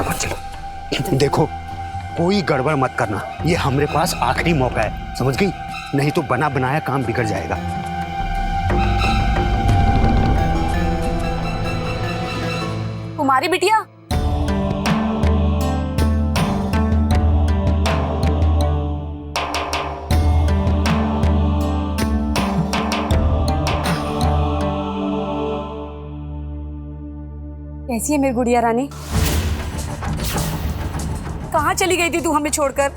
फटाफट चलो। देखो कोई गड़बड़ मत करना, ये हमारे पास आखिरी मौका है, समझ गई? नहीं तो बना बनाया काम बिगड़ जाएगा। तुम्हारी बिटिया कैसी है मेरी गुड़िया रानी? कहाँ चली गई थी तू हमें छोड़कर?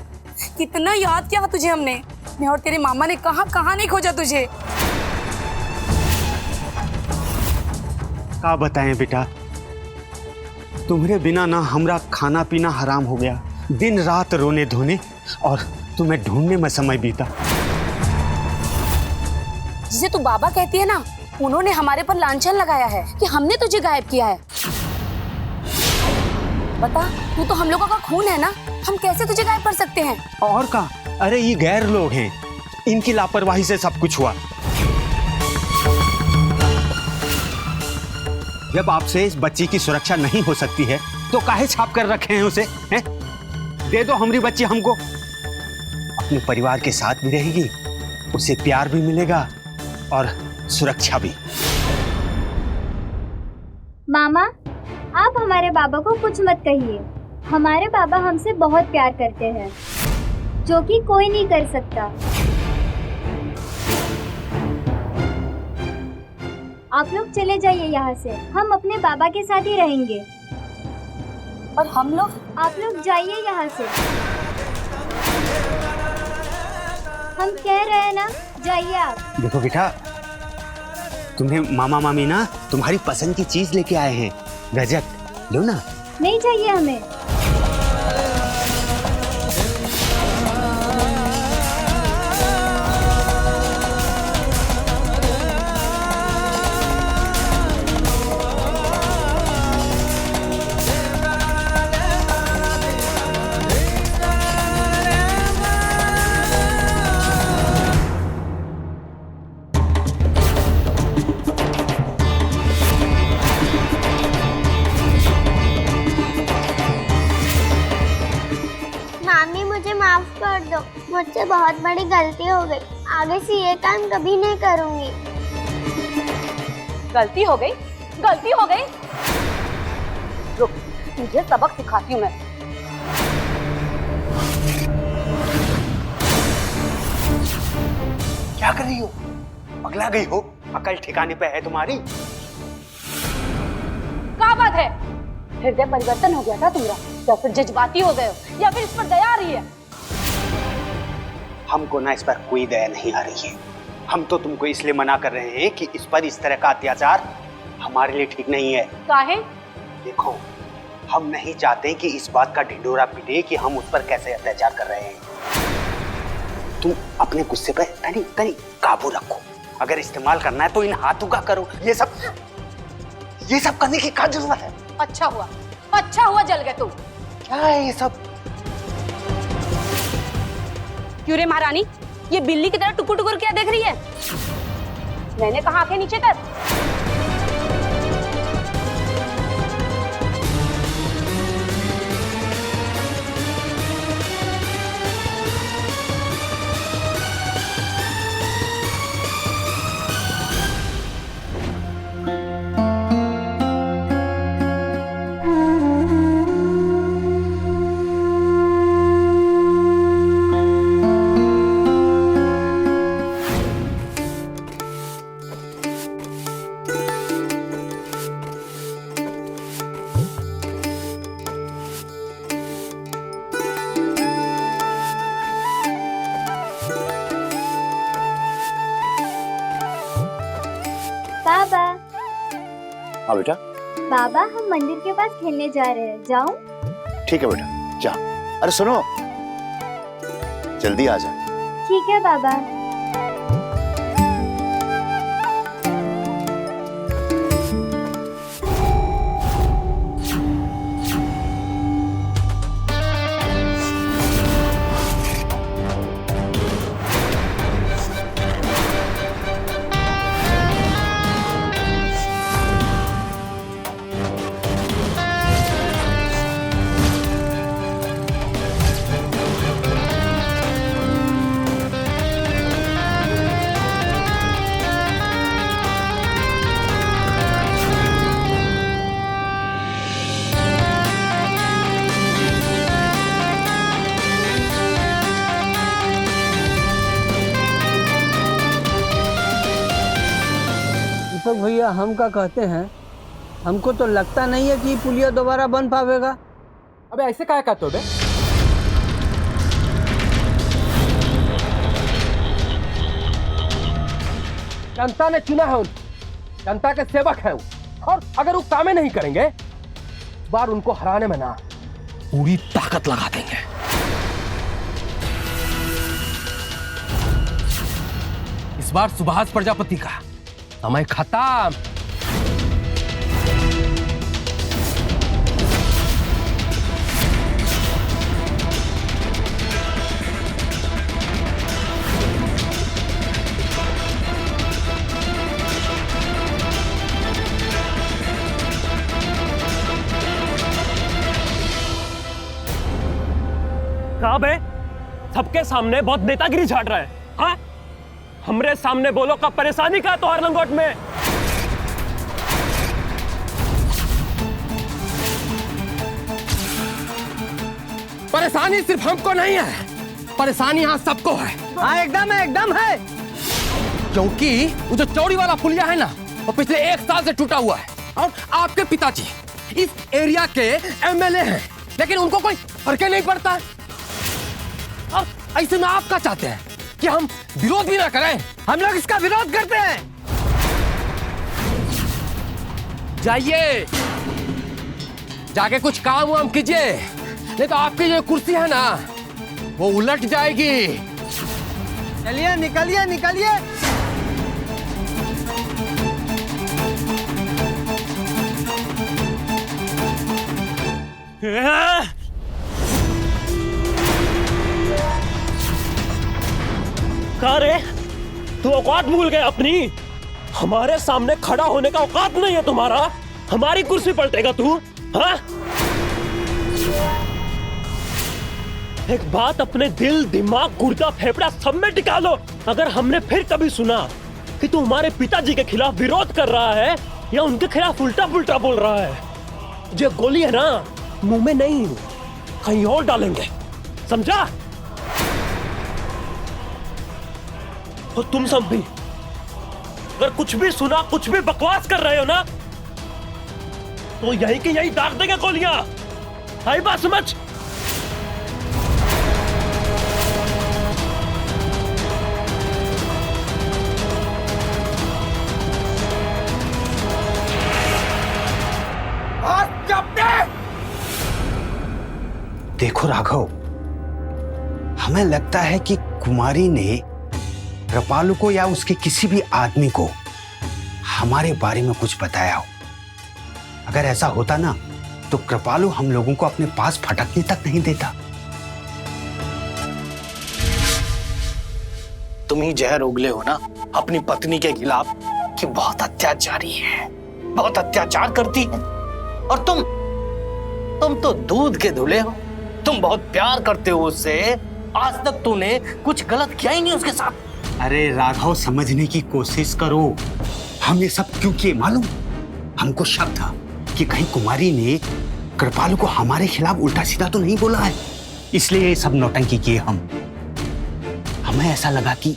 कितना याद किया तुझे हमने, मैं और तेरे मामा ने कहाँ कहाँ नहीं खोजा तुझे। क्या बताएं बेटा, तुम्हारे बिना ना हमरा खाना पीना हराम हो गया, दिन रात रोने धोने और तुम्हें ढूंढने में समय बीता। जिसे तू बाबा कहती है ना, उन्होंने हमारे पर लांछन लगाया है कि हमने तुझे गायब किया है। बता, तू तो हम लोगों का खून है ना, हम कैसे तुझे गायब कर सकते हैं? और का, अरे ये गैर लोग हैं, इनकी लापरवाही से सब कुछ हुआ। जब आपसे इस बच्ची की सुरक्षा नहीं हो सकती है तो काहे छाप कर रखे हैं उसे, हैं? दे दो हमारी बच्ची हमको, अपने परिवार के साथ भी रहेगी, उसे प्यार भी मिलेगा और सुरक्षा भी। मामा, आप हमारे बाबा को कुछ मत कहिए। हमारे बाबा हमसे बहुत प्यार करते हैं, जो कि कोई नहीं कर सकता। आप लोग चले जाइए यहाँ से, हम अपने बाबा के साथ ही रहेंगे। और हम लोग? आप लोग जाइए यहाँ से, हम कह रहे हैं ना, जाइए आप। देखो बेटा, तुम्हें मामा मामी ना तुम्हारी पसंद की चीज लेके आए हैं, रजत लो ना। नहीं चाहिए हमें। मुझसे बहुत बड़ी गलती हो गई, आगे से ये काम कभी नहीं करूंगी। गलती हो गई? गलती हो गई? रुक, तुझे सबक सिखाती हूँ मैं। क्या कर रही हो? पगला गई हो? अकल ठिकाने पे है तुम्हारी? क्या बात है? हृदय परिवर्तन हो गया था तुम्हारा, या फिर जज्बाती हो गए हो, या फिर इस पर दया आ रही है? हमको ना इस पर कोई दया नहीं आ रही है। हम तो तुमको इसलिए मना कर रहे हैं कि इस पर इस तरह का अत्याचार हमारे लिए ठीक नहीं है। काहे? देखो, हम नहीं चाहते कि इस बात का ढिंढोरा पिटे कि हम उस पर कैसे अत्याचार कर रहे हैं। तुम अपने गुस्से पर तनी तनी काबू रखो। अगर इस्तेमाल करना है तो इन हाथों का करो। ये सब करने की क्या जरूरत है? अच्छा हुआ जल गए तुम। क्या है ये सब? क्यों रे महारानी, ये बिल्ली की तरह टुकुर टुकुर क्या देख रही है? मैंने कहा आंखें नीचे कर। बाबा। हाँ बेटा। बाबा, हम मंदिर के पास खेलने जा रहे हैं, जाऊं? ठीक है बेटा, जा। अरे सुनो, जल्दी आ जा। ठीक है बाबा। हम का कहते हैं, हमको तो लगता नहीं है कि पुलिया दोबारा बन पावेगा। अबे ऐसे क्या कहते हो बे? जनता ने चुना है उनको, जनता के सेवक है वो, और अगर वो कामें नहीं करेंगे, इस बार उनको हराने में ना पूरी ताकत लगा देंगे। इस बार सुभाष प्रजापति का समय खत्म। कहा बे? सबके सामने बहुत नेतागिरी झाड़ रहा है। हाँ, हमरे सामने बोलो का परेशानी का तो हर लंगोट में। परेशानी सिर्फ हमको नहीं है, परेशानी यहाँ सबको है। हाँ एकदम है। क्योंकि वो जो चौड़ी वाला पुलिया है ना, वो पिछले 1 साल से टूटा हुआ है, और आपके पिताजी इस एरिया के एमएलए हैं, लेकिन उनको कोई फर्क नहीं पड़ता है। अब ऐसे में आप क्या चाहते हैं कि हम विरोध भी ना करें? हम लोग इसका विरोध करते हैं। जाइए, जाके कुछ काम वाम कीजिए, नहीं तो आपकी जो कुर्सी है ना, वो उलट जाएगी। चलिए निकलिए। कहा रे, तू औकात भूल गए अपनी? हमारे सामने खड़ा होने का औकात नहीं है तुम्हारा। हमारी कुर्सी पलटेगा तू? हाँ? एक बात अपने दिल, दिमाग, गुर्दा, फेफड़ा सब में टिका लो। अगर हमने फिर कभी सुना कि तू हमारे पिताजी के खिलाफ विरोध कर रहा है या उनके खिलाफ उल्टा पुल्टा बोल रहा है, जो गोली है ना, मुंह में नहीं, कहीं और डालेंगे, समझा? और तुम सब भी अगर कुछ भी सुना, कुछ भी बकवास कर रहे हो ना, तो यही के यही दाग देंगे गोलियां। आई बात समझ? देखो राघव, हमें लगता है कि कुमारी ने कृपालु को या उसके किसी भी आदमी को हमारे बारे में कुछ बताया हो। अगर ऐसा होता ना, तो कृपालु हम लोगों को अपने पास फटकने तक नहीं देता। तुम ही जहर उगले हो ना अपनी पत्नी के खिलाफ कि बहुत अत्याचारी है, बहुत अत्याचार करती है। और तुम तो दूध के धुले हो, तुम बहुत प्यार करते हो उससे। आज तक तूने कुछ गलत किया ही नहीं उसके साथ। अरे राघव, समझने की कोशिश करो। हम ये सब क्यों किए मालूम? हमको शक था कि कहीं कुमारी ने कृपालु को हमारे खिलाफ उल्टा सीधा तो नहीं बोला है, इसलिए ये सब नौटंकी किए हम। हमें ऐसा लगा कि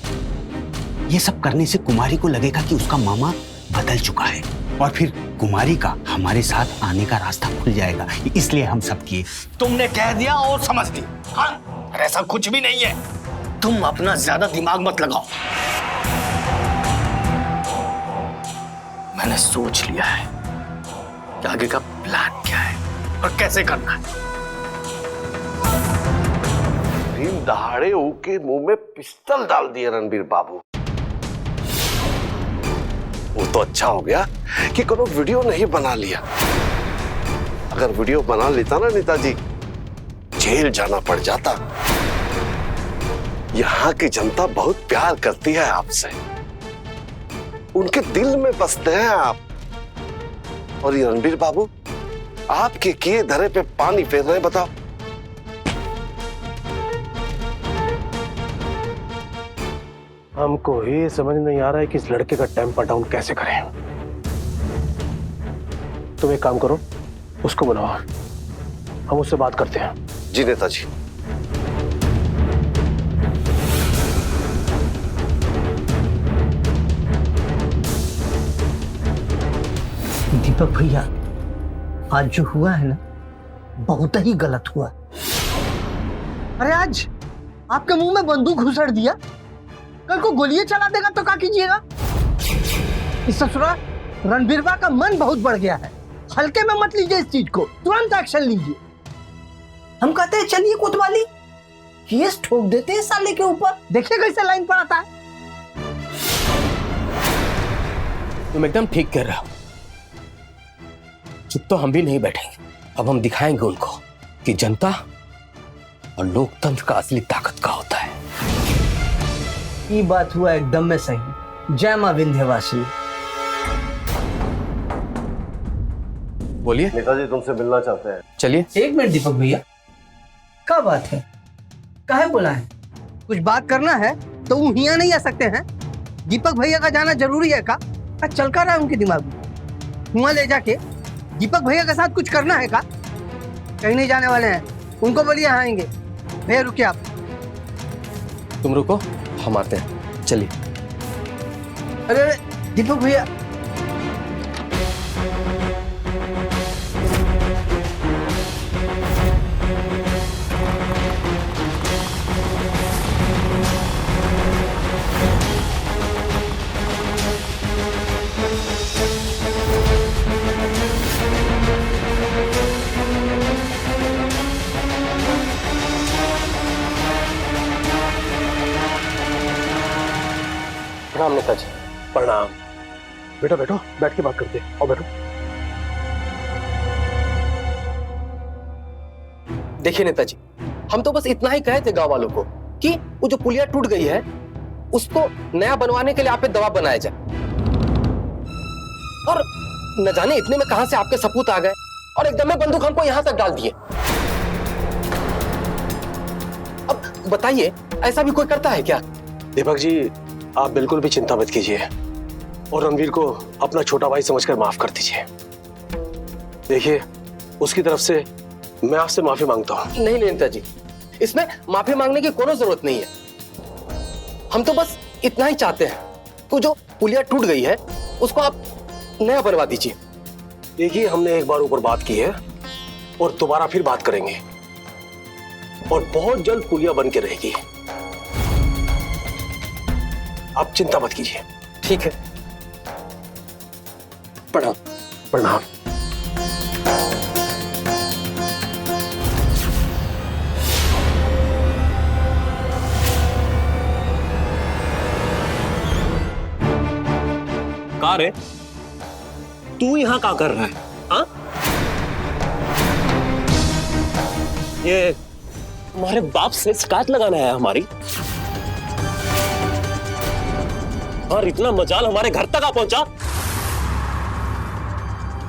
ये सब करने से कुमारी को लगेगा कि उसका मामा बदल चुका है, और फिर कुमारी का हमारे साथ आने का रास्ता खुल जाएगा, इसलिए हम सब किए। तुमने कह दिया और समझ ली। हाँ, ऐसा कुछ भी नहीं है। तुम अपना ज्यादा दिमाग मत लगाओ। मैंने सोच लिया है कि आगे का प्लान क्या है और कैसे करना है। दिन दहाड़े के मुंह में पिस्तौल डाल दिए रणबीर बाबू। वो तो अच्छा हो गया कि कोनो वीडियो नहीं बना लिया। अगर वीडियो बना लेता ना नेताजी, जेल जाना पड़ जाता। यहाँ की जनता बहुत प्यार करती है आपसे, उनके दिल में बसते हैं आप। और ये रणबीर बाबू आपके किए धरे पे पानी फेर रहे, बताओ। हमको ही समझ नहीं आ रहा है कि इस लड़के का टेम्पर डाउन कैसे करें। तुम एक काम करो, उसको बुलाओ, हम उससे बात करते हैं। जी नेताजी। दीपक भैया, आज जो हुआ है ना, बहुत ही गलत हुआ। अरे आज आपके मुंह में बंदूक घुसड़ दिया, कल को गोलियां चला देगा तो क्या कीजिएगा? इस ससुरा रणबीरवा का मन बहुत बढ़ गया है, हल्के में मत लीजिए इस चीज को, तुरंत एक्शन लीजिए। हम कहते हैं चलिए कोतवाली, केस ठोक देते हैं साले के ऊपर, देखिए कैसे लाइन पर आता है। तुम एकदम ठीक कह रहे हो। चुप तो हम भी नहीं बैठेंगे। अब हम दिखाएंगे उनको कि जनता और लोकतंत्र का असली ताकत क्या होता है। ये बात हुआ एकदम में सही। जय मां विंध्यवासिनी। बोलिए। नेताजी तुमसे मिलना चाहते हैं। चलिए। एक मिनट दीपक भैया, क्या बात है, काहे बोला है? कुछ बात करना है तो वो यहाँ नहीं आ सकते हैं? दीपक भैया का जाना जरूरी है का चल कर रहा है उनके दिमाग में? वहाँ ले जाके दीपक भैया के साथ कुछ करना है का? कहीं नहीं जाने वाले हैं, उनको बोलिए यहाँ आएंगे। भैया रुकिए आप। तुम रुको, हम आते हैं। चलिए। अरे दीपक भैया, प्रणाम नेताजी। प्रणाम। बेटा बैठो, बैठ के बात करते हैं। और बैठो। देखिए नेताजी, हम तो बस इतना ही कहे थे गांव वालों को कि वो जो पुलिया टूट गई है उसको नया बनवाने के लिए आप पे दबाव बनाया जाए। और न जाने इतने में कहां से आपके सपूत आ गए और एकदम में बंदूक हमको यहां तक डाल दिए। अब बताइए, ऐसा भी कोई करता है क्या? दीपक जी, आप बिल्कुल भी चिंता मत कीजिए और रणवीर को अपना छोटा भाई समझकर माफ कर दीजिए। देखिए, उसकी तरफ से मैं आपसे माफी मांगता हूँ। नहीं नेताजी, इसमें माफी मांगने की कोई जरूरत नहीं है। हम तो बस इतना ही चाहते हैं कि जो पुलिया टूट गई है उसको आप नया बनवा दीजिए। देखिए, हमने एक बार ऊपर बात की है और दोबारा फिर बात करेंगे और बहुत जल्द पुलिया बन के रहेगी। आप चिंता मत कीजिए। ठीक है। प्रणाम। प्रणाम। का रे, तू यहाँ क्या कर रहा है? हाँ? ये हमारे बाप से शिकायत लगाना है हमारी? और इतना मजाल हमारे घर तक आ पहुंचा?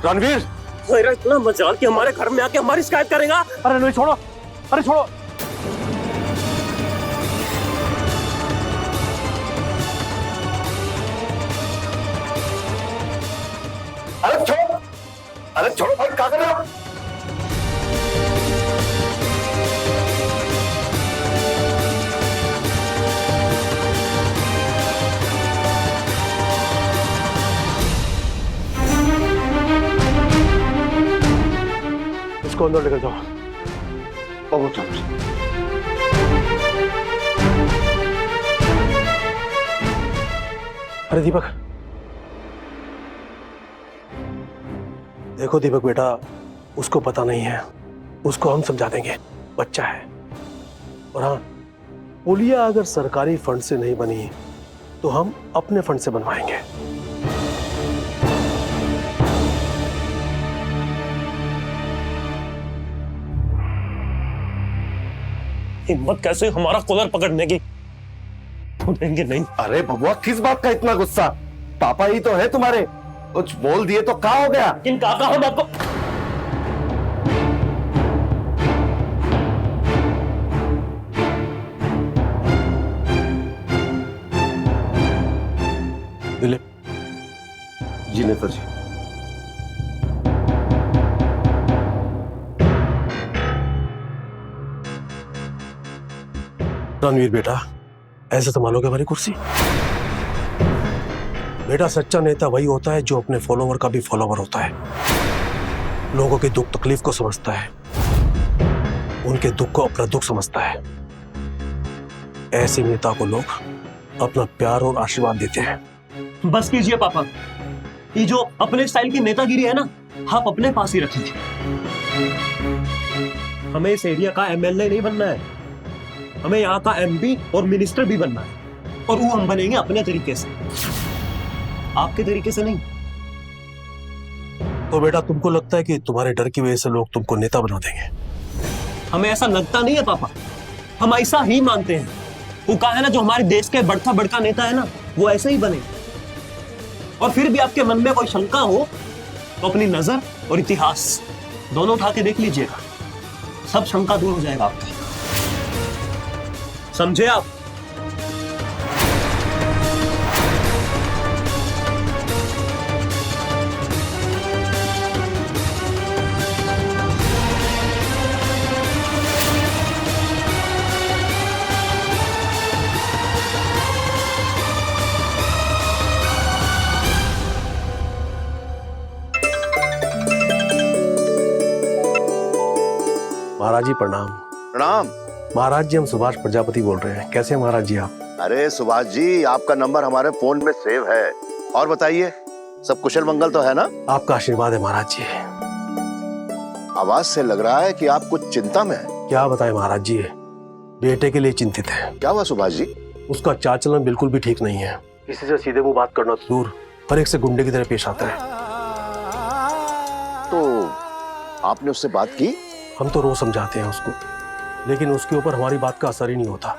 रणवीर, तेरा इतना मजाल कि हमारे घर में आके हमारी शिकायत करेगा? अरे नहीं, छोड़ो। अरे छोड़ो। अरे छोड़ो, अरे छोड़ो भाई, क्या कर रहे हो? इसको अंदर लेकर जाओ। अरे दीपक, देखो दीपक बेटा, उसको पता नहीं है, उसको हम समझा देंगे, बच्चा है। और हाँ, पुलिया अगर सरकारी फंड से नहीं बनी तो हम अपने फंड से बनवाएंगे। हिम्मत कैसे हमारा कॉलर पकड़ने की? छोड़ेंगे नहीं। अरे बबुआ, किस बात का इतना गुस्सा? पापा ही तो है तुम्हारे, कुछ बोल दिए तो क्या हो गया? इन काका हम आपको दिलीप जी नेताजी। रणवीर बेटा, ऐसे संभालोगे हमारी कुर्सी? बेटा सच्चा नेता वही होता है जो अपने फॉलोवर का भी फॉलोवर होता है, लोगों के दुख तकलीफ को समझता है, उनके दुख को अपना दुख समझता है। ऐसे नेता को लोग अपना प्यार और आशीर्वाद देते हैं। बस कीजिए पापा, ये जो अपने स्टाइल की नेतागिरी है ना, आप अपने पास ही रखिए। हमें इस एरिया का एमएलए नहीं बनना है, हमें यहाँ का एमपी और मिनिस्टर भी बनना है, और वो हम बनेंगे अपने तरीके से, आपके तरीके से नहीं। तो बेटा तुमको लगता है कि तुम्हारे डर की वजह से लोग तुमको नेता बना देंगे? हमें ऐसा लगता नहीं है पापा, हम ऐसा ही मानते हैं। वो कहा है ना, जो हमारे देश के बड़का बड़का नेता है ना, वो ऐसे ही बने। और फिर भी आपके मन में कोई शंका हो तो अपनी नजर और इतिहास दोनों उठा के देख लीजिएगा, सब शंका दूर हो जाएगा आपकी। समझे आप? महाराज जी प्रणाम। प्रणाम। महाराज जी हम सुभाष प्रजापति बोल रहे हैं। कैसे हैं महाराज जी आप? अरे सुभाष जी, आपका नंबर हमारे फोन में सेव है। और बताइए, सब कुशल मंगल तो है ना? आपका आशीर्वाद है महाराज जी। आवाज से लग रहा है कि आप कुछ चिंता में हैं। क्या बताएं महाराज जी, बेटे के लिए चिंतित है। क्या हुआ सुभाष जी? उसका चाल चलन बिल्कुल भी ठीक नहीं है। किसी से सीधे मुंह बात करना तो दूर, हर एक से गुंडे की तरह पेश आता है। तो आपने उससे बात की? हम तो रोज समझाते हैं उसको, लेकिन उसके ऊपर हमारी बात का असर ही नहीं होता,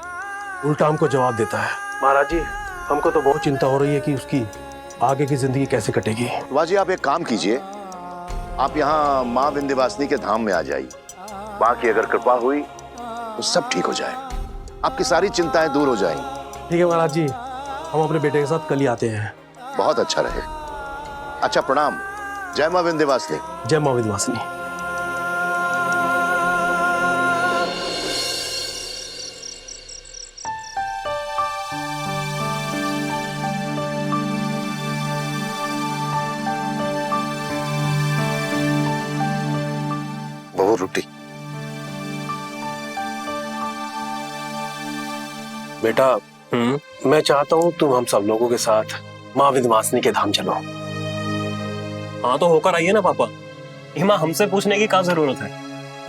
उल्टा हमको जवाब देता है। महाराज जी हमको तो बहुत चिंता हो रही है कि उसकी आगे की जिंदगी कैसे कटेगी। सुभाष जी आप एक काम कीजिए, आप यहाँ माँ विंध्यवासिनी के धाम में आ जाइए। माँ की अगर कृपा हुई तो सब ठीक हो जाएगा, आपकी सारी चिंताएं दूर हो जाएंगी। ठीक है महाराज जी, हम अपने बेटे के साथ कल ही आते हैं। बहुत अच्छा रहे। अच्छा प्रणाम। जय माँ विंध्यवासिनी। जय माँ विंध्यवासिनी। रोटी। बेटा मैं चाहता हूँ तुम हम सब लोगों के साथ माँ विंध्यवासिनी के धाम चलो। हाँ तो होकर आइए ना पापा, हिमा हमसे पूछने की क्या जरूरत है?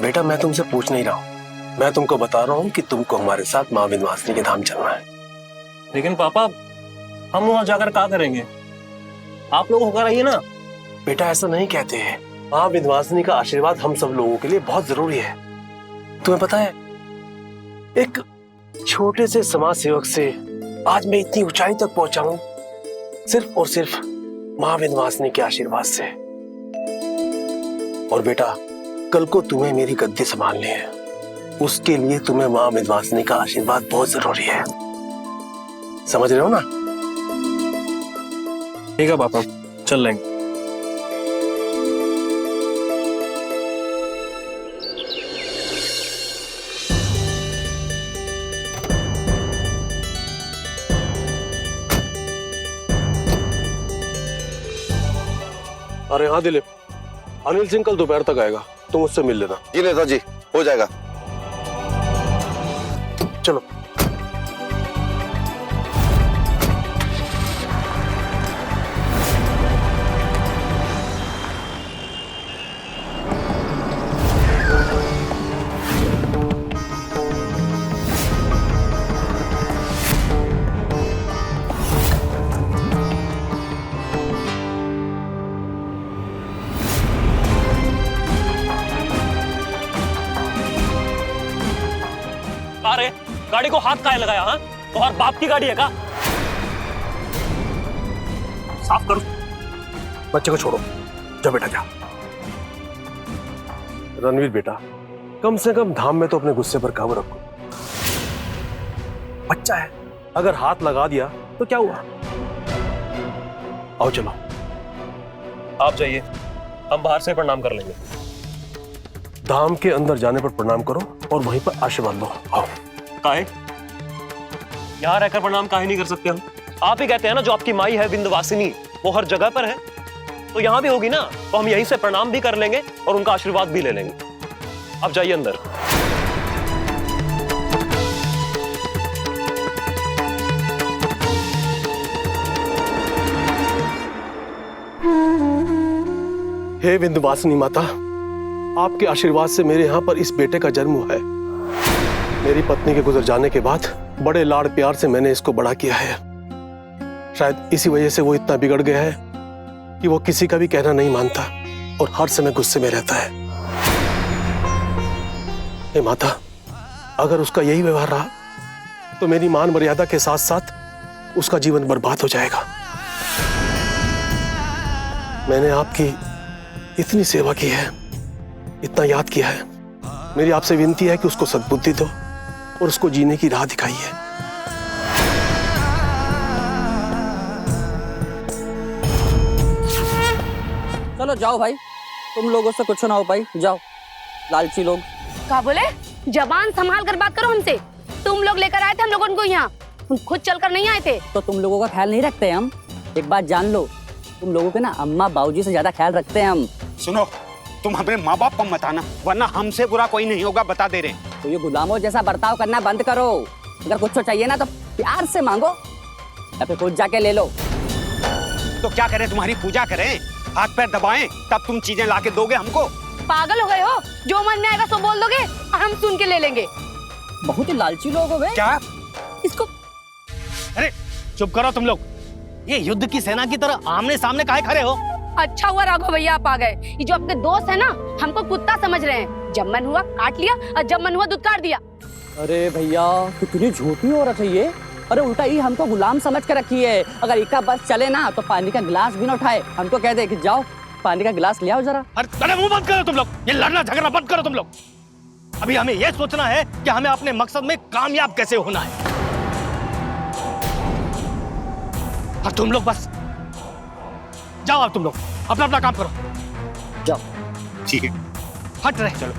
बेटा मैं तुमसे पूछ नहीं रहा हूँ, मैं तुमको बता रहा हूँ कि तुमको हमारे साथ माँ विंध्यवासिनी के धाम चलना है। लेकिन पापा हम वहां जाकर क्या करेंगे? आप लोग होकर आइए ना। बेटा ऐसा नहीं कहते हैं, माँ विंध्यवासिनी का आशीर्वाद हम सब लोगों के लिए बहुत जरूरी है। तुम्हें पता है, एक छोटे से समाज सेवक से आज मैं इतनी ऊंचाई तक पहुंचा हूं, सिर्फ और सिर्फ माँ विंध्यवासिनी के आशीर्वाद से। और बेटा कल को तुम्हें मेरी गद्दी संभालनी है, उसके लिए तुम्हें माँ विंध्यवासिनी का आशीर्वाद बहुत जरूरी है। समझ रहे हो ना? ठीक है पापा, चल लेंगे। अरे हाँ दिलीप, अनिल सिंह कल दोपहर तक आएगा, तुम उससे मिल लेना। जी नेता जी, हो जाएगा। चलो। अरे गाड़ी को हाथ काहे लगाया? हाँ, और बाप की गाड़ी है का? साफ करो। बच्चे को छोड़ो, जा बेटा जा। रणवीर बेटा, कम से कम धाम में तो अपने गुस्से पर काबू रखो। बच्चा है, अगर हाथ लगा दिया तो क्या हुआ? आओ चलो। आप जाइए, हम बाहर से प्रणाम कर लेंगे। धाम के अंदर जाने पर प्रणाम करो और वहीं पर आशीर्वाद लो। आओ। काहे? यहाँ रहकर प्रणाम काहे नहीं कर सकते हम? आप ही कहते हैं ना जो आपकी माई है विंध्यवासिनी वो हर जगह पर है, तो यहां भी होगी ना, तो हम यहीं से प्रणाम भी कर लेंगे और उनका आशीर्वाद भी ले लेंगे। आप जाइए अंदर। हे विंध्यवासिनी माता, आपके आशीर्वाद से मेरे यहाँ पर इस बेटे का जन्म हुआ है। मेरी पत्नी के गुजर जाने के बाद बड़े लाड़ प्यार से मैंने इसको बड़ा किया है। शायद इसी वजह से वो इतना बिगड़ गया है कि वो किसी का भी कहना नहीं मानता और हर समय गुस्से में रहता है। हे माता, अगर उसका यही व्यवहार रहा तो मेरी मान मर्यादा के साथ साथ उसका जीवन बर्बाद हो जाएगा। मैंने आपकी इतनी सेवा की है, इतना याद किया है, मेरी आपसे विनती है कि उसको सद्बुद्धि दो और उसको जीने की राह दिखाइए। चलो जाओ भाई, तुम लोगों से कुछ ना हो पाई, जाओ लालची लोग। क्या बोले? जबान संभाल कर बात करो हमसे। तुम लोग लेकर आए थे हम लोगों को यहाँ, हम खुद चलकर नहीं आए थे। तो तुम लोगों का ख्याल नहीं रखते हम? एक बात जान लो, तुम लोगों के ना अम्मा बाबूजी से ज्यादा ख्याल रखते हैं हम। सुनो, तुम अपने माँ बाप को मत आना, वरना हमसे बुरा कोई नहीं होगा, बता दे रहे हैं। तो ये गुलामों जैसा बर्ताव करना बंद करो। अगर कुछ तो चाहिए ना तो प्यार से मांगो या फिर खुद जाके ले लो। तो क्या करें, तुम्हारी पूजा करें, हाथ पैर दबाएं, तब तुम चीजें लाके दोगे हमको? पागल हो गए हो? जो मन में आएगा सो बोल दोगे और हम सुन के ले लेंगे। बहुत ही लालची लोग हो बे। क्या? इसको अरे चुप करो तुम लोग, ये युद्ध की सेना की तरह आमने सामने काहे खड़े हो? अच्छा हुआ राघव भैया आप आ गए। ये जो आपके दोस्त है ना, हमको कुत्ता समझ रहे हैं। जब मन हुआ काट लिया और जब मन हुआ दुत्कार दिया। अरे भैया कितनी झूठी औरत है ये। अरे उल्टा ही हमको गुलाम समझ कर रखी है। अगर इक्का बस चले ना तो पानी का गिलास भी ना उठाए, हमको कह दे कि जाओ पानी का गिलास ले आओ जरा। अरे मुंह बंद करो तुम लोग, ये लड़ना झगड़ना बंद करो तुम लोग। अभी हमें यह सोचना है कि हमें अपने मकसद में कामयाब कैसे होना है। और तुम लोग बस जाओ, अब तुम लोग अपना अपना काम करो, जाओ। ठीक है, हट रहे चलो।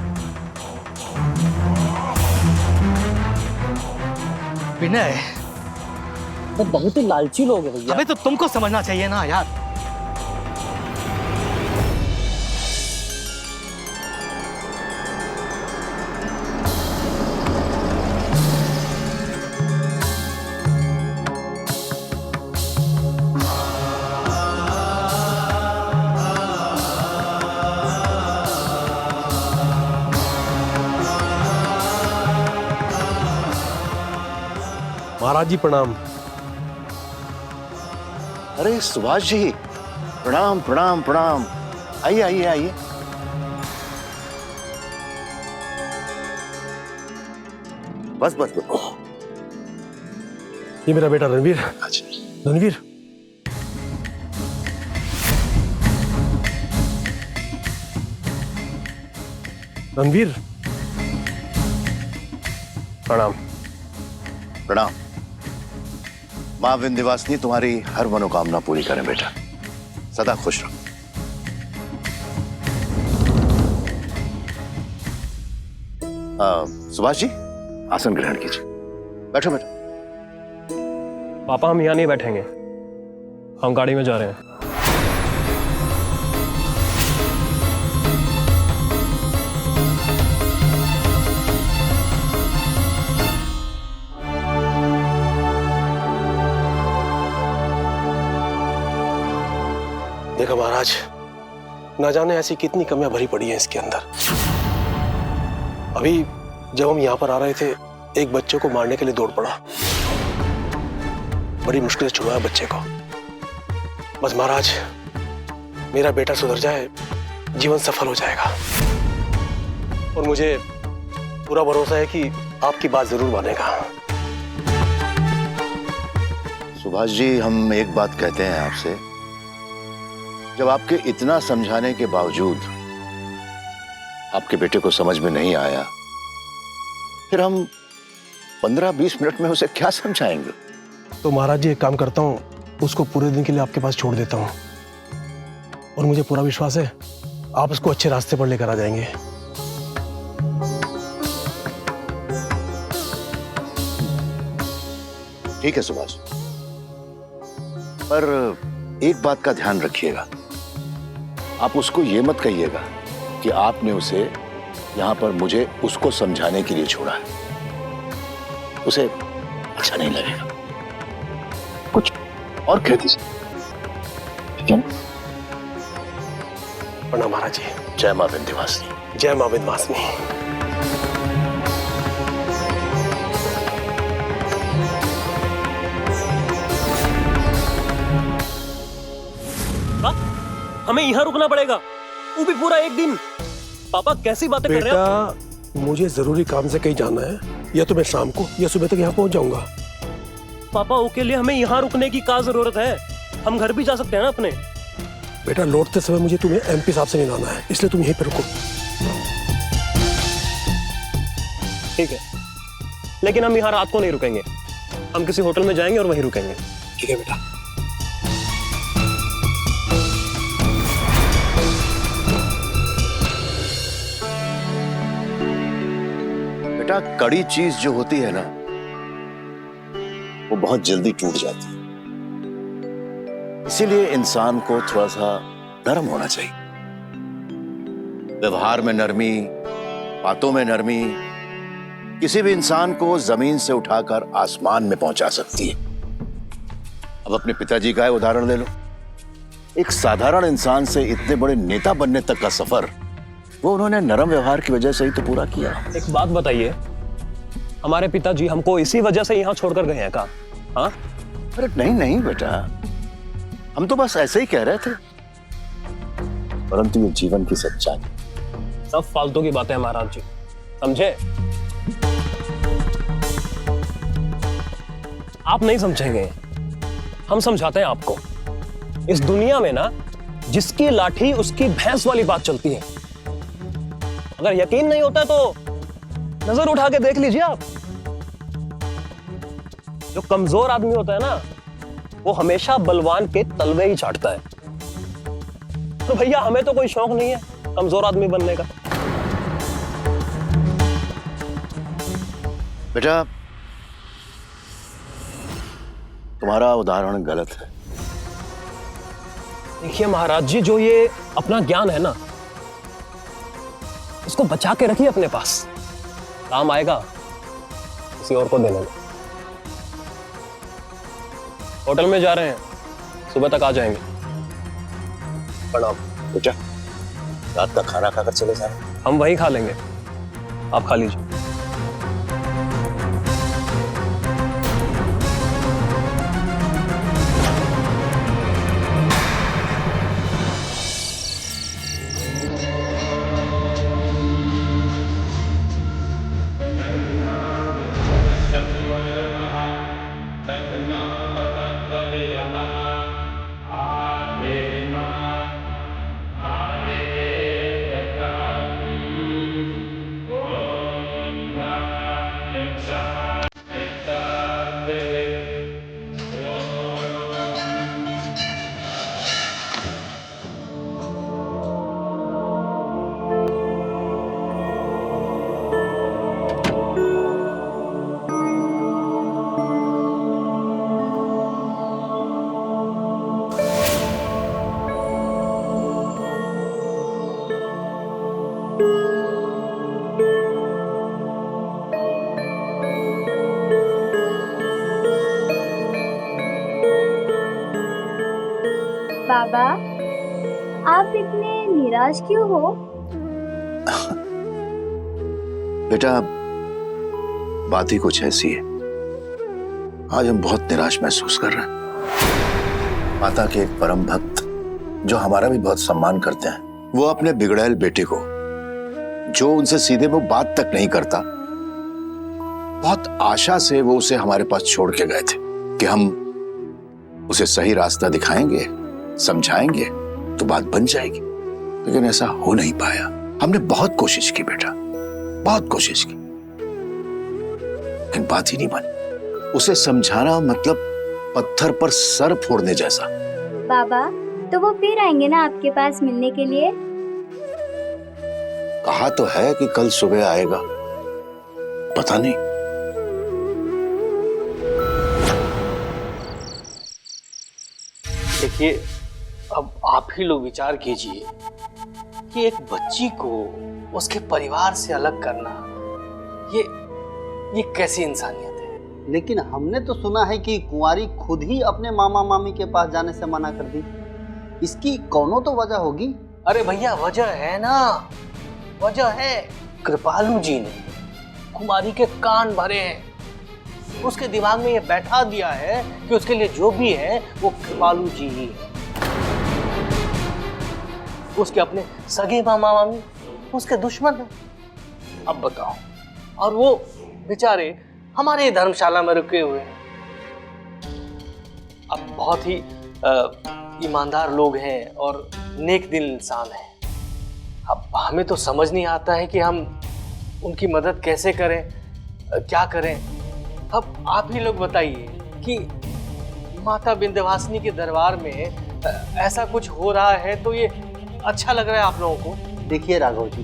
विनय, तो बहुत ही लालची लोग है भैया। अबे तो तुमको समझना चाहिए ना यार। महाराज जी प्रणाम। अरे सुभाष जी, प्रणाम प्रणाम प्रणाम। आइए आइए आइए। बस बस बस। ये मेरा बेटा रणवीर। रणवीर, रणवीर प्रणाम। प्रणाम। माँ विंध्यवासिनी तुम्हारी हर मनोकामना पूरी करें बेटा, सदा खुश रहो। सुभाष जी, आसन ग्रहण कीजिए, बैठो बैठो। पापा हम यहाँ नहीं बैठेंगे, हम गाड़ी में जा रहे हैं। देखो महाराज, ना जाने ऐसी कितनी कमियां भरी पड़ी हैं इसके अंदर। अभी जब हम यहाँ पर आ रहे थे, एक बच्चे को मारने के लिए दौड़ पड़ा। बड़ी मुश्किल से छुड़ाया बच्चे को। बस महाराज, मेरा बेटा सुधर जाए, जीवन सफल हो जाएगा। और मुझे पूरा भरोसा है कि आपकी बात जरूर मानेगा। सुभाष जी, हम एक बात कहते हैं आपसे, जब आपके इतना समझाने के बावजूद आपके बेटे को समझ में नहीं आया, फिर हम 15-20 मिनट में उसे क्या समझाएंगे? तो महाराज जी एक काम करता हूँ, उसको पूरे दिन के लिए आपके पास छोड़ देता हूँ, और मुझे पूरा विश्वास है आप उसको अच्छे रास्ते पर लेकर आ जाएंगे। ठीक है सुभाष, पर एक बात का ध्यान रखिएगा, आप उसको ये मत कहिएगा कि आपने उसे यहां पर मुझे उसको समझाने के लिए छोड़ा है। उसे अच्छा नहीं लगेगा। कुछ और कह दीजिए, ठीक है? प्रणाम महाराज जी। जय मां विंध्यवासिनी। जय मां विंध्यवासिनी। हमें यहाँ रुकना पड़ेगा, वो भी पूरा एक दिन। पापा कैसी बातें कर रहे हैं आप? बेटा, मुझे जरूरी काम से कहीं जाना है, या तो मैं शाम को या सुबह तक यहाँ पहुंच जाऊंगा। पापा उसके लिए हमें यहाँ रुकने की क्या जरूरत है? हम घर भी जा सकते हैं ना अपने। बेटा, लौटते समय मुझे तुम्हें एमपी साहब से मिलाना है, इसलिए तुम यहीं पर रुको। ठीक है, लेकिन हम यहाँ रात को नहीं रुकेंगे। हम किसी होटल में जाएंगे और वहीं रुकेंगे। ठीक है बेटा। बेटा, कड़ी चीज जो होती है ना, वो बहुत जल्दी टूट जाती है। इसीलिए इंसान को थोड़ा सा नरम होना चाहिए। व्यवहार में नरमी, बातों में नरमी किसी भी इंसान को जमीन से उठाकर आसमान में पहुंचा सकती है। अब अपने पिताजी का उदाहरण ले लो। एक साधारण इंसान से इतने बड़े नेता बनने तक का सफर वो उन्होंने नरम व्यवहार की वजह से ही तो पूरा किया। एक बात बताइए, हमारे पिताजी हमको इसी वजह से यहाँ छोड़कर गए हैं का? हाँ? अरे नहीं नहीं बेटा, हम तो बस ऐसे ही कह रहे थे, परंतु ये जीवन की सच्चाई। सब फालतू की बातें हैं महाराज जी, समझे? आप नहीं समझेंगे, हम समझाते हैं आपको। इस दुनिया में ना, जिसकी लाठी उसकी भैंस वाली बात चलती है। अगर यकीन नहीं होता तो नजर उठा के देख लीजिए आप। जो कमजोर आदमी होता है ना, वो हमेशा बलवान के तलवे ही चाटता है। तो भैया, हमें तो कोई शौक नहीं है कमजोर आदमी बनने का। बेटा, तुम्हारा उदाहरण गलत है। देखिए महाराज जी, जो ये अपना ज्ञान है ना, उसको बचा के रखिए अपने पास, काम आएगा किसी और को देने में। होटल में जा रहे हैं, सुबह तक आ जाएंगे। प्रणाम बेटा, रात का खाना खाकर चले जाए। हम वहीं खा लेंगे, आप खा लीजिए। बाबा, आप इतने निराश क्यों हो? बेटा, बात ही कुछ ऐसी है। आज हम बहुत निराश महसूस कर रहे हैं। माता के एक परम भक्त, जो हमारा भी बहुत सम्मान करते हैं, वो अपने बिगड़ैल बेटे को, जो उनसे सीधे वो बात तक नहीं करता, बहुत आशा से वो उसे हमारे पास छोड़ के गए थे कि हम उसे सही रास्ता दिखाएंगे, समझाएंगे तो बात बन जाएगी। लेकिन ऐसा हो नहीं पाया। हमने बहुत कोशिश की बेटा, बहुत कोशिश की, लेकिन बात ही नहीं बनी। उसे समझाना मतलब पत्थर पर सर फोड़ने जैसा। बाबा, तो वो फिर आएंगे ना आपके पास मिलने के लिए? कहा तो है कि कल सुबह आएगा, पता नहीं। देखिए, अब आप ही लोग विचार कीजिए कि एक बच्ची को उसके परिवार से अलग करना, ये कैसी इंसानियत है। लेकिन हमने तो सुना है कि कुंवारी खुद ही अपने मामा मामी के पास जाने से मना कर दी। इसकी कौनो तो वजह होगी। अरे भैया, वजह है ना, वजह है। कृपालू जी ने कुमारी के कान भरे हैं, उसके दिमाग में ये बैठा दिया है कि उसके लिए जो भी है वो कृपालू जी ही है। उसके अपने सगे मामा मामी उसके दुश्मन हैं। अब बताओ, और वो बेचारे हमारे धर्मशाला में रुके हुए हैं। अब बहुत ही ईमानदार लोग हैं और नेक दिल इंसान हैं। अब हमें तो समझ नहीं आता है कि हम उनकी मदद कैसे करें, क्या करें। अब आप ही लोग बताइए कि माता विंध्यवासिनी के दरबार में ऐसा कुछ हो रहा है तो ये अच्छा लग रहा है आप लोगों को? देखिए राघव जी,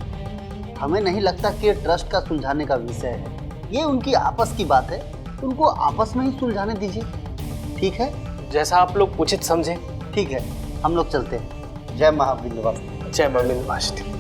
हमें नहीं लगता कि ये ट्रस्ट का सुलझाने का विषय है। ये उनकी आपस की बात है, उनको आपस में ही सुलझाने दीजिए। ठीक है, जैसा आप लोग उचित समझें। ठीक है, हम लोग चलते हैं। जय मां विंध्यवासिनी। जय मां विंध्यवासिनी।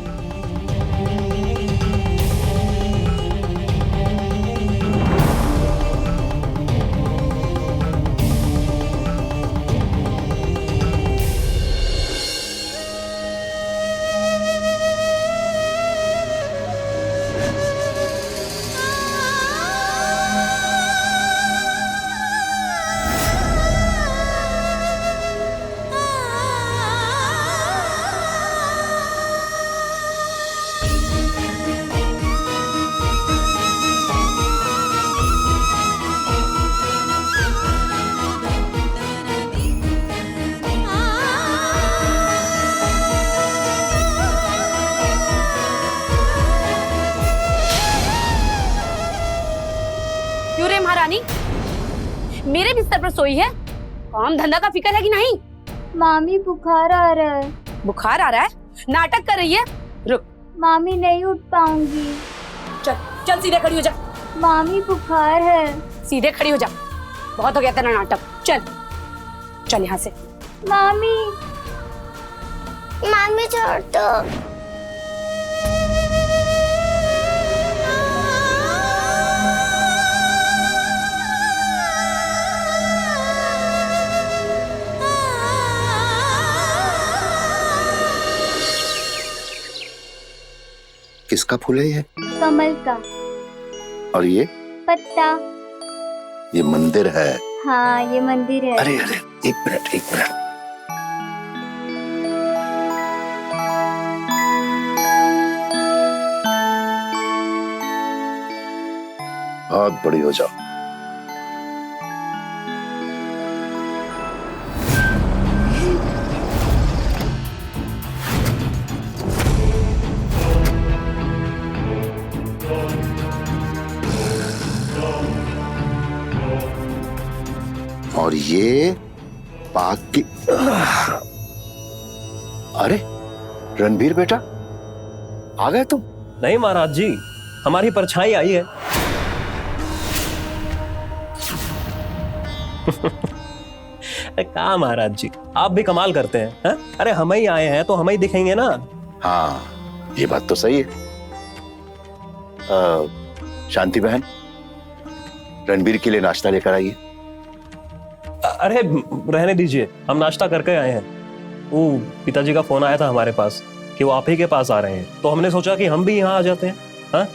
क्यों रे महारानी, मेरे बिस्तर पर सोई है? काम धंधा का फिक्र है कि नहीं? मामी बुखार आ रहा है। बुखार आ रहा है? नाटक कर रही है। रुक। मामी नहीं उठ पाऊंगी। चल चल, सीधे खड़ी हो जा। मामी बुखार है। सीधे खड़ी हो जा, बहुत हो गया तेरा नाटक। चल चल यहाँ से। मामी मामी छोड़ दो। किसका फूल है ये? कमल का। और ये? पत्ता। ये मंदिर है। हाँ, ये मंदिर है। अरे अरे, एक मिनट एक मिनट। बहुत बड़ी हो जाओ। और ये पाक की। अरे रणबीर बेटा, आ गए तुम? नहीं महाराज जी, हमारी परछाई आई है। कहा महाराज जी, आप भी कमाल करते हैं है? अरे हम ही आए हैं तो हम ही दिखेंगे ना। हाँ, ये बात तो सही है। शांति बहन, रणबीर के लिए नाश्ता लेकर आइए। अरे रहने दीजिए, हम नाश्ता करके आए हैं। वो पिताजी का फोन आया था हमारे पास कि वो आप ही के पास आ रहे हैं, तो हमने सोचा कि हम भी यहाँ आ जाते हैं। हाँ,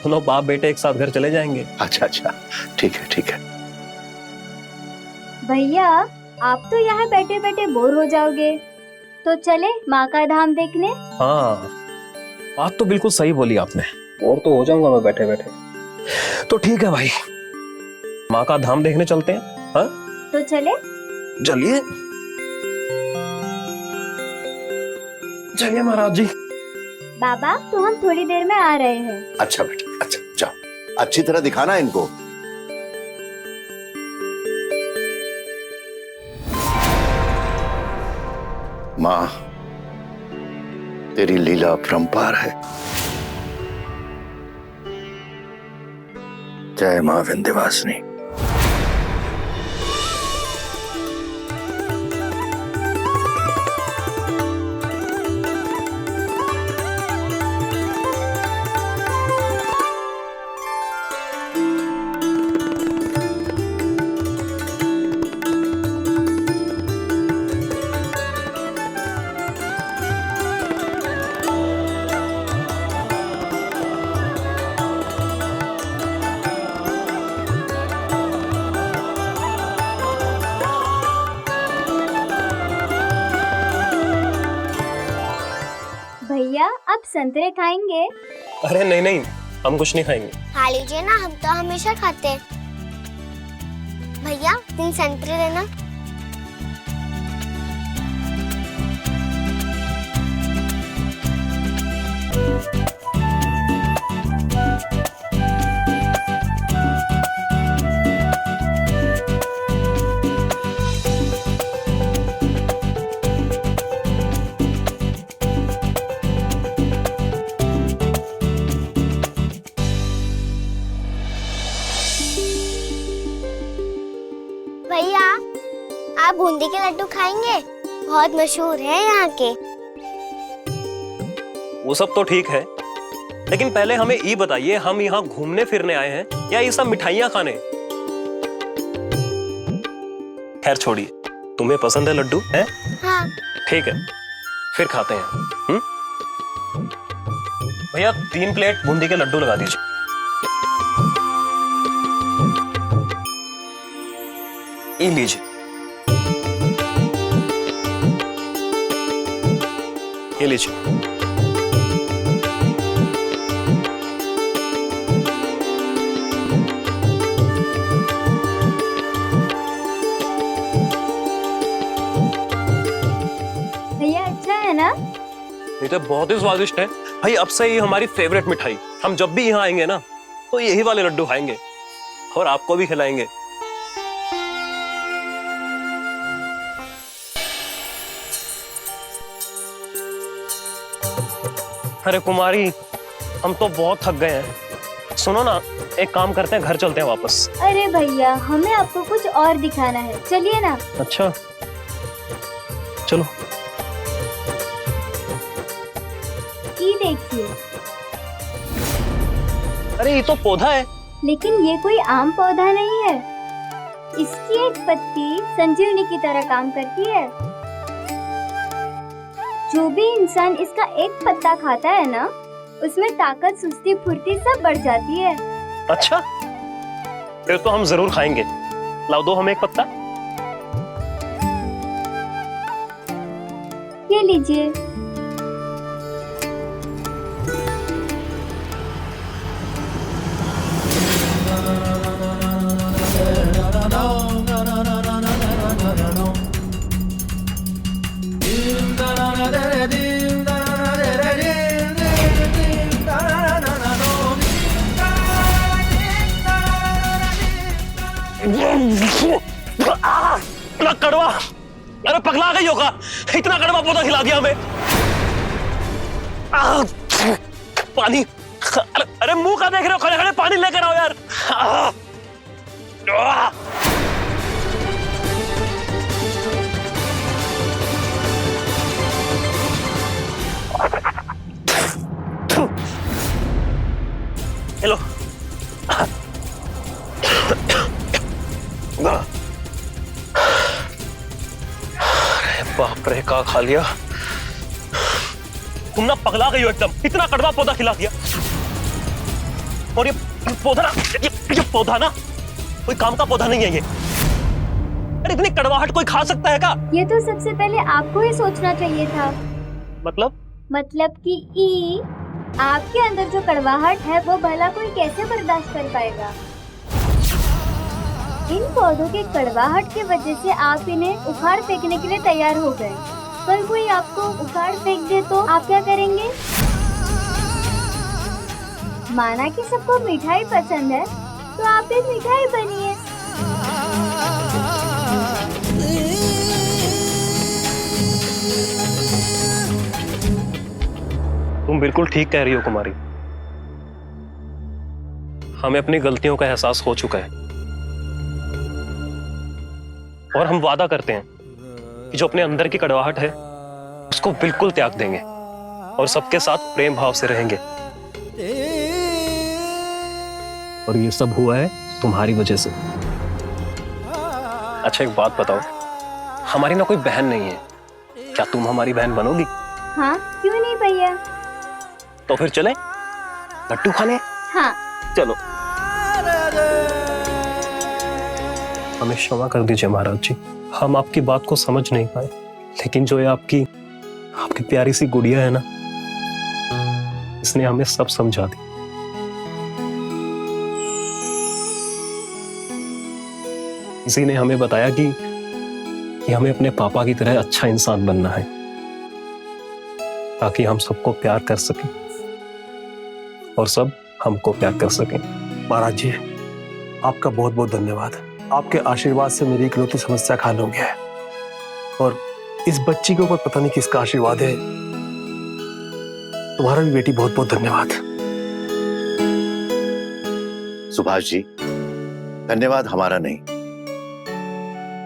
दोनों बाप बेटे एक साथ घर चले जाएंगे। अच्छा अच्छा, ठीक है ठीक है। भैया, आप तो यहाँ बैठे बैठे बोर हो जाओगे, तो चले माँ का धाम देखने। हाँ, बात तो बिल्कुल सही बोली आपने। बोर तो हो जाऊंगा मैं बैठे बैठे। तो ठीक है भाई, माँ का धाम देखने चलते हैं। हाँ तो चले। चलिए चलिए महाराज जी। बाबा, तो हम थोड़ी देर में आ रहे हैं। अच्छा बेटा, अच्छा जाओ, अच्छी तरह दिखाना इनको। माँ, तेरी लीला अपरंपार है। जय मां विंध्यवासिनी। संतरे खाएंगे? अरे नहीं नहीं, हम कुछ नहीं खाएंगे। खा लीजिए ना, हम तो हमेशा खाते हैं। भैया 3 संतरे देना। भैया आप बूंदी के लड्डू खाएंगे? बहुत मशहूर है यहाँ के। वो सब तो ठीक है, लेकिन पहले हमें ये बताइए, हम यहाँ घूमने फिरने आए हैं या ये सब मिठाइयाँ खाने? खैर छोड़िए, तुम्हें पसंद है लड्डू है? हाँ। ठीक है, फिर खाते हैं। भैया 3 प्लेट बूंदी के लड्डू लगा दीजिए। ये लीजिए, ये लीजिए। भैया अच्छा है ना? ये तो बहुत ही स्वादिष्ट है भाई। अब से ये हमारी फेवरेट मिठाई। हम जब भी यहाँ आएंगे ना तो यही वाले लड्डू खाएंगे और आपको भी खिलाएंगे। अरे कुमारी, हम तो बहुत थक गए हैं। सुनो ना, एक काम करते हैं, घर चलते हैं वापस। अरे भैया हमें आपको कुछ और दिखाना है, चलिए ना। अच्छा चलो। ये देखिए। अरे ये तो पौधा है। लेकिन ये कोई आम पौधा नहीं है। इसकी एक पत्ती संजीवनी की तरह काम करती है। जो भी इंसान इसका एक पत्ता खाता है ना, उसमें ताकत, सुस्ती, फुर्ती सब बढ़ जाती है। अच्छा, फिर तो हम जरूर खाएंगे। लाओ दो हमें एक पत्ता। ये लीजिए। इतना कड़वा, अरे पगला गई होगा, इतना कड़वा पौधा खिला दिया हमें। पानी, अरे मुंह का देख रहे हो, खड़े खड़े पानी लेकर आओ यार। हेलो, बाप रे, का खा लिया। तुम ना पगला गई हो एकदम, इतना कड़वा पौधा खिला दिया। और ये पौधा ना, ये पौधा ना कोई काम का पौधा नहीं है ये। अरे इतनी कड़वाहट कोई खा सकता है क्या? ये तो सबसे पहले आपको ही सोचना चाहिए था। मतलब कि आपके अंदर जो कड़वाहट है वो भला कोई कैसे बर्दाश्त कर पाएगा। इन पौधों के कड़वाहट की वजह से आप इन्हें उखाड़ फेंकने के लिए तैयार हो गए। कल कोई आपको उखाड़ फेंक दे तो आप क्या करेंगे? माना कि सबको मिठाई पसंद है तो आप एक मिठाई बनिए। तुम बिल्कुल ठीक कह रही हो कुमारी। हमें अपनी गलतियों का एहसास हो चुका है और हम वादा करते हैं कि जो अपने अंदर की कड़वाहट है उसको बिल्कुल त्याग देंगे और सबके साथ प्रेम भाव से रहेंगे। और ये सब हुआ है तुम्हारी वजह से। अच्छा एक बात बताओ, हमारी ना कोई बहन नहीं है, क्या तुम हमारी बहन बनोगी? हाँ क्यों नहीं भैया। तो फिर चले लड्डू खाने? हाँ चलो। हमें क्षमा कर दीजिए महाराज जी, हम आपकी बात को समझ नहीं पाए, लेकिन जो ये आपकी प्यारी सी गुड़िया है ना, इसने हमें सब समझा दिया। इसी ने हमें बताया कि हमें अपने पापा की तरह अच्छा इंसान बनना है, ताकि हम सबको प्यार कर सकें और सब हमको प्यार कर सकें। महाराज जी, आपका बहुत बहुत धन्यवाद। आपके आशीर्वाद से मेरी इकलौती समस्या का हल हो गया है, और इस बच्ची के ऊपर पता नहीं किसका आशीर्वाद है। तुम्हारा भी बेटी बहुत बहुत धन्यवाद। सुभाष जी, धन्यवाद हमारा नहीं,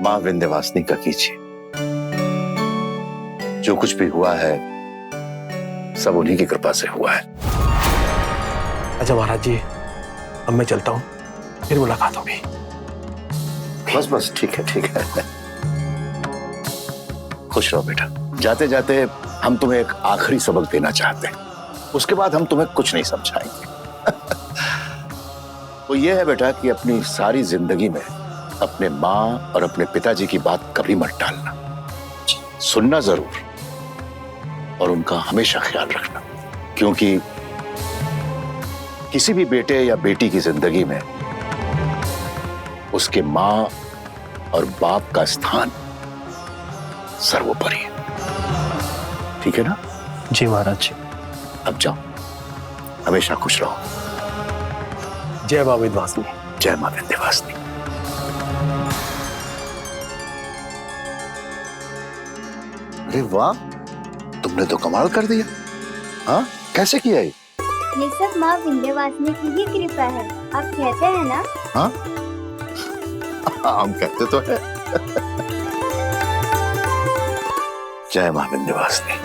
मां विंध्यवासिनी का कीजिए। जो कुछ भी हुआ है सब उन्हीं की कृपा से हुआ है। अच्छा महाराज जी, अब मैं चलता हूँ, फिर मुलाकात होगी। बस बस, ठीक है ठीक है। खुश रहो बेटा। जाते जाते हम तुम्हें एक आखिरी सबक देना चाहते हैं, उसके बाद हम तुम्हें कुछ नहीं समझाएंगे। वो ये है बेटा कि अपनी सारी जिंदगी में अपने माँ और अपने पिताजी की बात कभी मत टालना, सुनना जरूर, और उनका हमेशा ख्याल रखना, क्योंकि किसी भी बेटे या बेटी की जिंदगी में उसके माँ और बाप का स्थान सर्वोपरि है। ठीक है ना? जी महाराज जी। अब जाओ, हमेशा खुश रहो। जय मां विंध्यवासिनी। जय मां विंध्यवासिनी। अरे वाह, तुमने तो कमाल कर दिया। हाँ, कैसे किया ये? ये सब माँ विंध्यवासिनी की ही कृपा है, आप कहते हैं ना? हाँ, हम कहते तो है। जय मां विंध्यवासिनी।